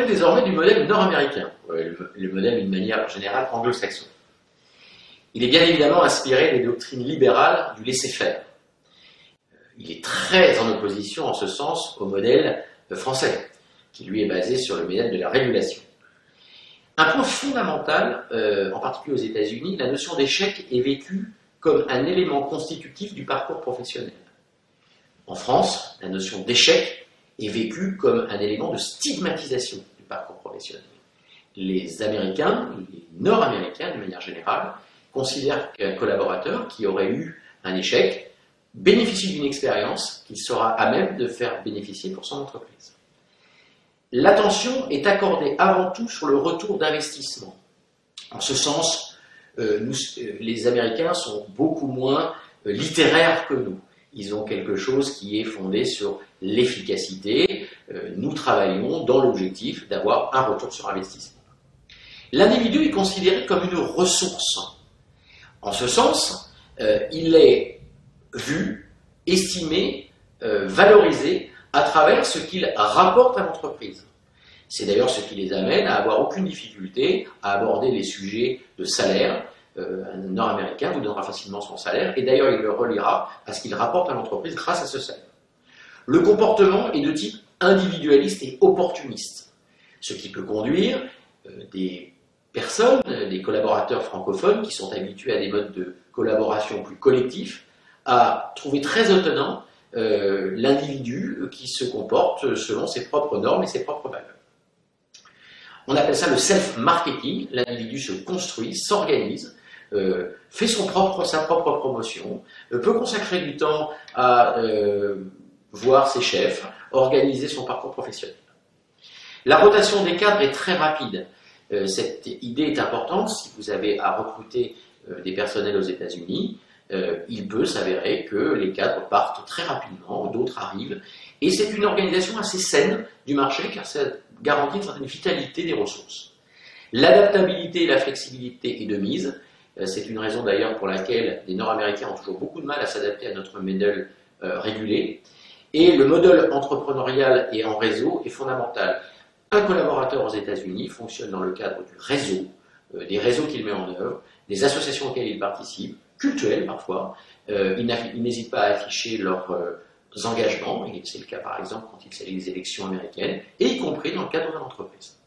problème désormais du modèle nord-américain, le modèle d'une manière générale anglo-saxon. Il est bien évidemment inspiré des doctrines libérales du laisser-faire. Il est très en opposition en ce sens au modèle français, qui lui est basé sur le modèle de la régulation. Un point fondamental, en particulier aux États-Unis, la notion d'échec est vécue comme un élément constitutif du parcours professionnel. En France, la notion d'échec est vécue comme un élément de stigmatisation du parcours professionnel. Les Américains, les Nord-Américains de manière générale, considèrent qu'un collaborateur qui aurait eu un échec bénéficie d'une expérience qu'il sera à même de faire bénéficier pour son entreprise. L'attention est accordée avant tout sur le retour d'investissement. En ce sens, les Américains sont beaucoup moins littéraires que nous. Ils ont quelque chose qui est fondé sur l'efficacité. Nous travaillons dans l'objectif d'avoir un retour sur investissement. L'individu est considéré comme une ressource. En ce sens, il est vu, estimé, valorisé à travers ce qu'il rapporte à l'entreprise. C'est d'ailleurs ce qui les amène à avoir aucune difficulté à aborder les sujets de salaire. Un Nord-Américain vous donnera facilement son salaire, et d'ailleurs il le reliera à ce qu'il rapporte à l'entreprise grâce à ce salaire. Le comportement est de type individualiste et opportuniste, ce qui peut conduire des personnes, des collaborateurs francophones qui sont habitués à des modes de collaboration plus collectifs, à trouver très étonnant l'individu qui se comporte selon ses propres normes et ses propres valeurs. On appelle ça le self-marketing. L'individu se construit, s'organise, fait sa propre promotion, peut consacrer du temps à voir ses chefs, organiser son parcours professionnel. La rotation des cadres est très rapide. Cette idée est importante si vous avez à recruter des personnels aux États-Unis. Il peut s'avérer que les cadres partent très rapidement, d'autres arrivent, et c'est une organisation assez saine du marché car ça garantit une certaine vitalité des ressources. L'adaptabilité et la flexibilité est de mise. C'est une raison d'ailleurs pour laquelle les Nord-Américains ont toujours beaucoup de mal à s'adapter à notre modèle régulé. Et le modèle entrepreneurial et en réseau est fondamental. Un collaborateur aux États-Unis fonctionne dans le cadre du réseau, des réseaux qu'il met en œuvre, des associations auxquelles il participe, cultuelles parfois. Ils n'hésitent pas à afficher leurs engagements, et c'est le cas par exemple quand il s'agit des élections américaines, et y compris dans le cadre de l'entreprise.